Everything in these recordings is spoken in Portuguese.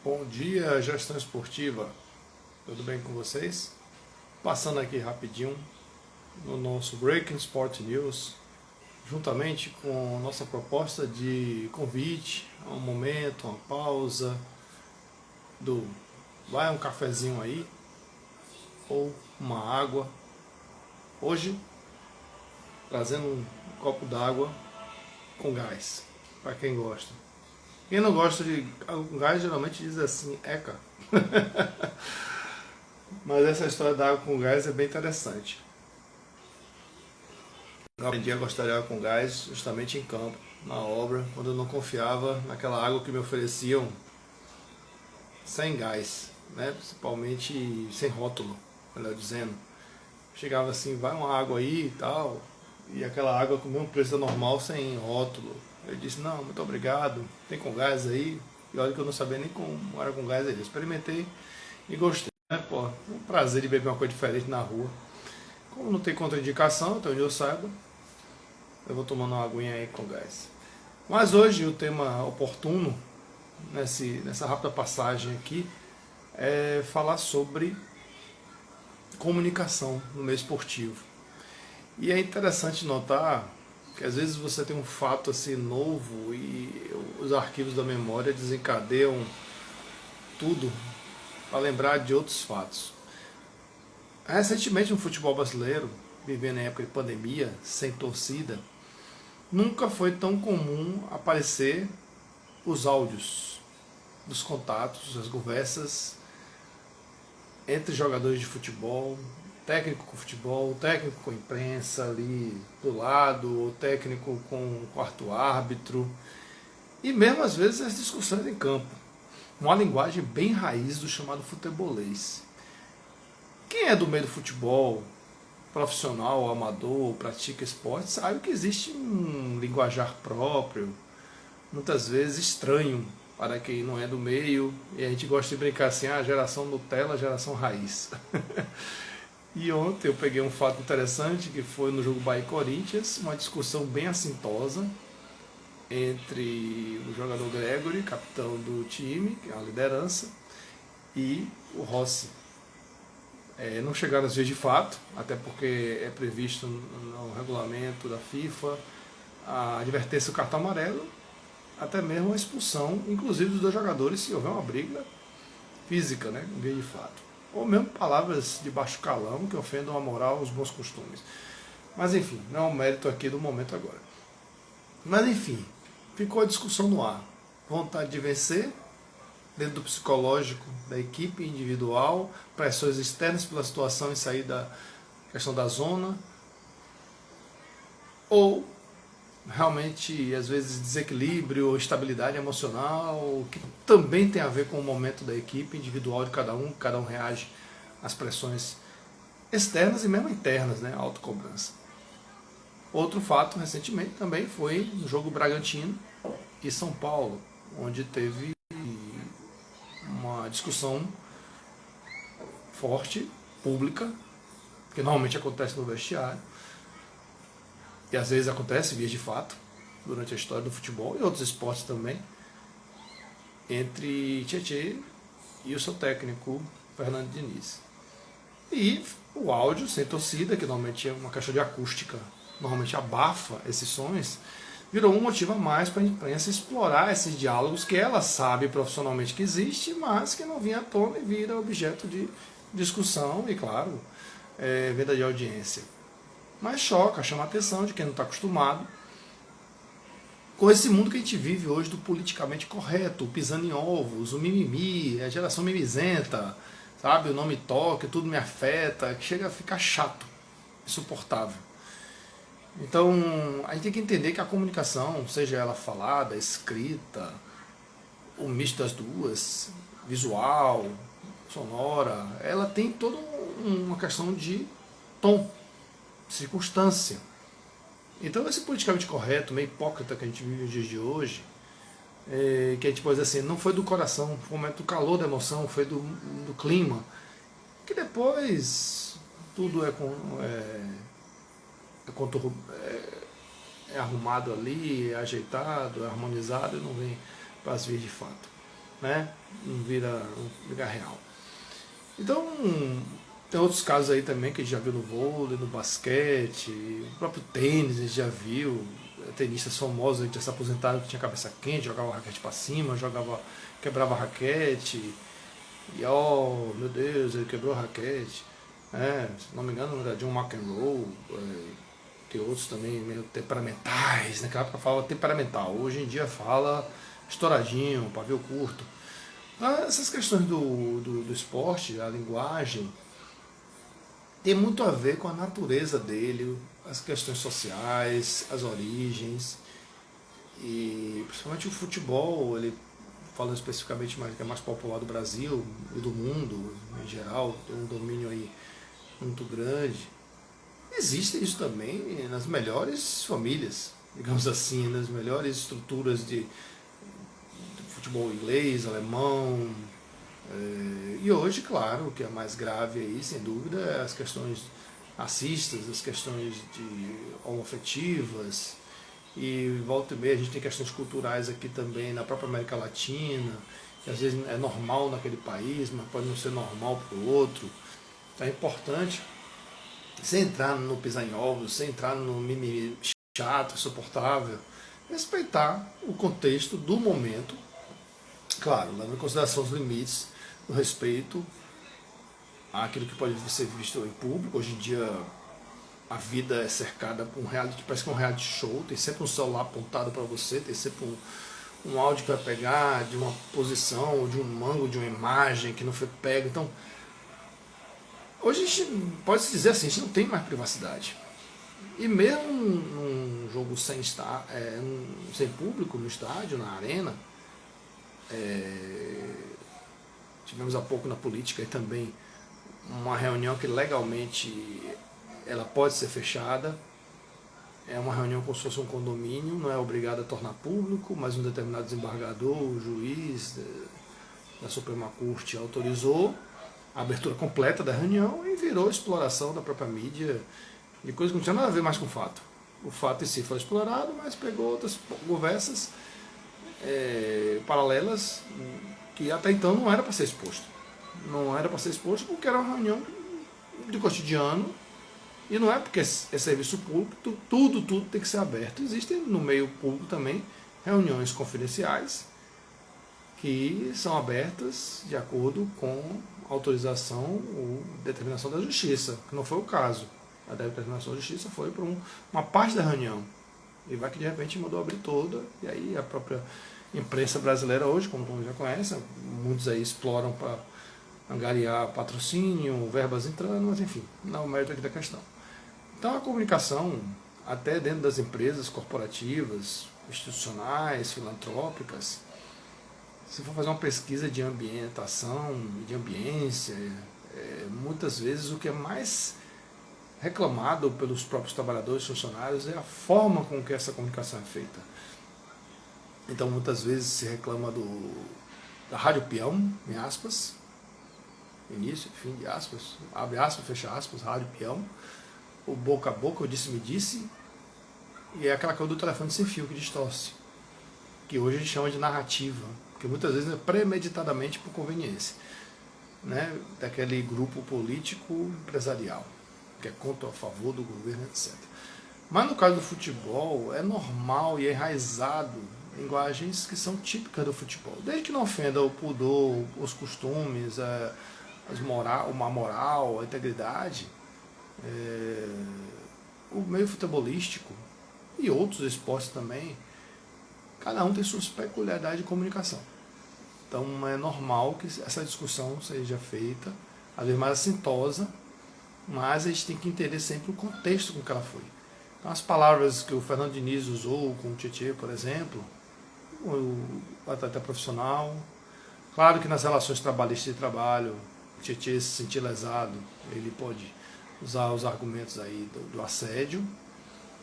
Bom dia, gestão esportiva. Tudo bem com vocês? Passando aqui rapidinho no nosso Breaking Sport News, juntamente com nossa proposta de convite a um momento, uma pausa, do vai um cafezinho aí ou uma água. Hoje, trazendo um copo d'água com gás, para quem gosta. Quem não gosta de água com gás geralmente diz assim, eca. Mas essa história da água com gás é bem interessante. Eu aprendi a gostar de água com gás justamente em campo, na obra, quando eu não confiava naquela água que me ofereciam sem gás, né? Principalmente sem rótulo, melhor dizendo. Chegava assim, vai uma água aí e tal, e aquela água com o mesmo preço da normal sem rótulo. Eu disse, não, muito obrigado, tem com gás aí? E olha que eu não sabia nem como era com gás aí. Eu experimentei e gostei, né? Pô, um prazer de beber uma coisa diferente na rua. Como não tem contraindicação, até onde eu saiba, eu vou tomando uma aguinha aí com gás. Mas hoje o tema oportuno, nessa rápida passagem aqui, é falar sobre comunicação no meio esportivo. E é interessante notar que às vezes você tem um fato assim novo e os arquivos da memória desencadeiam tudo para lembrar de outros fatos. Recentemente no futebol brasileiro, vivendo em época de pandemia, sem torcida, nunca foi tão comum aparecer os áudios dos contatos, as conversas entre jogadores de futebol, técnico com futebol, técnico com imprensa ali do lado, o técnico com o quarto árbitro, e mesmo às vezes as discussões em campo. Uma linguagem bem raiz do chamado futebolês. Quem é do meio do futebol, profissional, amador, pratica esporte, sabe que existe um linguajar próprio, muitas vezes estranho para quem não é do meio, e a gente gosta de brincar assim, a geração Nutella, geração raiz. E ontem eu peguei um fato interessante, que foi no jogo Bahia e Corinthians, uma discussão bem assintosa entre o jogador Gregory, capitão do time, que é a liderança, e o Rossi. Não chegaram às vias de fato, até porque é previsto no regulamento da FIFA a advertência do cartão amarelo, até mesmo a expulsão, inclusive dos dois jogadores, se houver uma briga física, né, em via de fato. Ou mesmo palavras de baixo calão que ofendam a moral, os bons costumes. Mas enfim, não é o mérito aqui do momento agora. Mas enfim, ficou a discussão no ar. Vontade de vencer, dentro do psicológico da equipe individual, pressões externas pela situação e sair da questão da zona, ou realmente, às vezes, desequilíbrio ou estabilidade emocional, que também tem a ver com o momento da equipe individual de cada um reage às pressões externas e mesmo internas, né, a autocobrança. Outro fato, recentemente, também foi no jogo Bragantino e São Paulo, onde teve uma discussão forte, pública, que normalmente acontece no vestiário, e às vezes acontece vias de fato, durante a história do futebol e outros esportes também, entre Tietê e o seu técnico, Fernando Diniz. E o áudio sem torcida, que normalmente é uma questão de acústica, normalmente abafa esses sons, virou um motivo a mais para a imprensa explorar esses diálogos que ela sabe profissionalmente que existe, mas que não vinha à tona e vira objeto de discussão e, claro, venda de audiência. Mas choca, chama a atenção de quem não está acostumado com esse mundo que a gente vive hoje do politicamente correto, o pisando em ovos, o mimimi, a geração mimizenta, sabe? O não me toca, tudo me afeta, que chega a ficar chato, insuportável. Então, a gente tem que entender que a comunicação, seja ela falada, escrita, o misto das duas, visual, sonora, ela tem toda uma questão de tom, circunstância. Então esse politicamente correto, meio hipócrita que a gente vive nos dias de hoje, que a gente pode dizer assim, não foi do coração, foi um momento do calor da emoção, foi do clima, que depois tudo é arrumado ali, é ajeitado, é harmonizado e não vem para as vias de fato. né? Não vira real. Então, tem outros casos aí também que a gente já viu no vôlei, no basquete, o próprio tênis a gente já viu, tenistas famosos que já se aposentaram, que tinha cabeça quente, jogava a raquete para cima, quebrava a raquete, e meu Deus, ele quebrou a raquete. Se não me engano, era John McEnroe, tem outros também meio temperamentais, naquela época falava temperamental, hoje em dia fala estouradinho, pavio curto. Essas questões do esporte, a linguagem, tem muito a ver com a natureza dele, as questões sociais, as origens, e principalmente o futebol, ele falando especificamente mais, que é mais popular do Brasil e do mundo em geral, tem um domínio aí muito grande. Existe isso também nas melhores famílias, digamos assim, nas melhores estruturas de futebol inglês, alemão. E hoje, claro, o que é mais grave aí, sem dúvida, é as questões racistas, as questões de homoafetivas, e volta e meia a gente tem questões culturais aqui também na própria América Latina, que às vezes é normal naquele país, mas pode não ser normal para o outro. Então é importante, sem entrar no pisar em ovos, sem entrar no mimimi chato, insuportável, respeitar o contexto do momento, claro, levando em consideração os limites do respeito àquilo que pode ser visto em público. Hoje em dia a vida é cercada por um reality, parece que é um reality show, tem sempre um celular apontado para você, tem sempre um áudio que vai pegar de uma posição, de um ângulo, de uma imagem que não foi pega. Então, hoje a gente pode-se dizer assim, a gente não tem mais privacidade. E mesmo num jogo sem público, no estádio, na arena, tivemos há pouco na política e também uma reunião que legalmente ela pode ser fechada, é uma reunião como se fosse um condomínio, não é obrigado a tornar público, mas um determinado desembargador, o juiz da Suprema Corte autorizou a abertura completa da reunião e virou exploração da própria mídia de coisas que não tinha nada a ver mais com o fato. O fato em si foi explorado, mas pegou outras conversas paralelas que até então não era para ser exposto. Não era para ser exposto porque era uma reunião de cotidiano. E não é porque é serviço público, tudo tem que ser aberto. Existem no meio público também reuniões confidenciais que são abertas de acordo com autorização ou determinação da justiça, que não foi o caso. A determinação da justiça foi para uma parte da reunião. E vai que de repente mandou abrir toda, e aí a própria imprensa brasileira hoje, como todo mundo já conhece, muitos aí exploram para angariar patrocínio, verbas entrando, mas enfim, não é o mérito aqui da questão. Então a comunicação, até dentro das empresas corporativas, institucionais, filantrópicas, se for fazer uma pesquisa de ambientação, de ambiência, muitas vezes o que é mais reclamado pelos próprios trabalhadores e funcionários é a forma com que essa comunicação é feita. Então muitas vezes se reclama da rádio peão, em aspas, início, fim de aspas, abre aspas, fecha aspas, rádio peão, o boca a boca, o disse-me disse, e é aquela coisa do telefone sem fio que distorce, que hoje a gente chama de narrativa, porque muitas vezes é premeditadamente por conveniência, né, daquele grupo político empresarial, que é contra ou a favor do governo, etc. Mas no caso do futebol, é normal e é enraizado linguagens que são típicas do futebol, desde que não ofenda o pudor, os costumes, a moral, a integridade. O meio futebolístico e outros esportes também, cada um tem suas peculiaridades de comunicação. Então é normal que essa discussão seja feita, às vezes mais assintosa, mas a gente tem que entender sempre o contexto com que ela foi. Então as palavras que o Fernando Diniz usou com o Tietê, por exemplo, o atleta profissional, claro que nas relações trabalhistas de trabalho, o Tietê se sentir lesado, ele pode usar os argumentos aí do assédio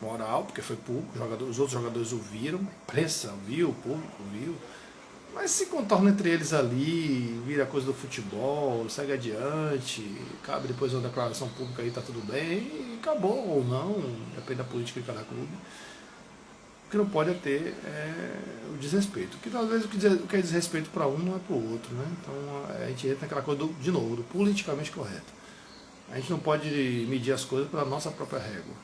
moral, porque foi público, os outros jogadores ouviram, a imprensa viu, o público viu, mas se contorna entre eles ali, vira coisa do futebol, segue adiante, cabe depois uma declaração pública aí, tá tudo bem, e acabou ou não, depende da política de cada clube. O que não pode é ter o desrespeito. Que talvez o que é desrespeito para um não é para o outro, né? Então a gente entra naquela coisa, de novo, do politicamente correto. A gente não pode medir as coisas pela nossa própria régua.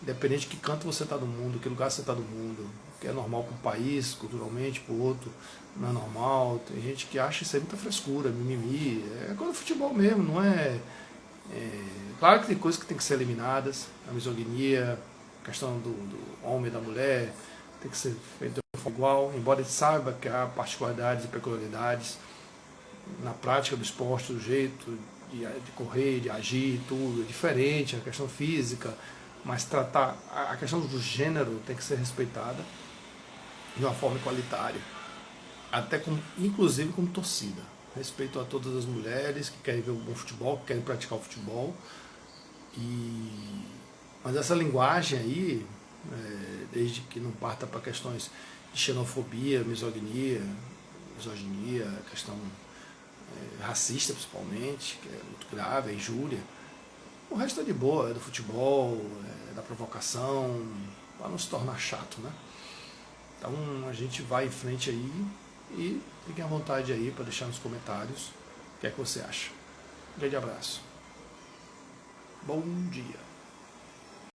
Independente de que canto você está do mundo, que lugar você está do mundo, o que é normal para um país, culturalmente, para o outro, não é normal. Tem gente que acha isso aí muita frescura, mimimi. É coisa do futebol mesmo, não é. Claro que tem coisas que tem que ser eliminadas, a misoginia, a questão do homem e da mulher, tem que ser feito de forma igual, embora a gente saiba que há particularidades e peculiaridades na prática do esporte, do jeito de correr, de agir, tudo é diferente, a questão física, mas tratar a questão do gênero tem que ser respeitada de uma forma igualitária, até como, inclusive como torcida. Respeito a todas as mulheres que querem ver um bom futebol, que querem praticar o futebol. Mas essa linguagem aí, desde que não parta para questões de xenofobia, misoginia, questão racista principalmente, que é muito grave, a injúria, o resto é de boa, é do futebol, é da provocação, para não se tornar chato, né? Então a gente vai em frente aí e fiquem à vontade aí para deixar nos comentários o que é que você acha. Um grande abraço. Bom dia.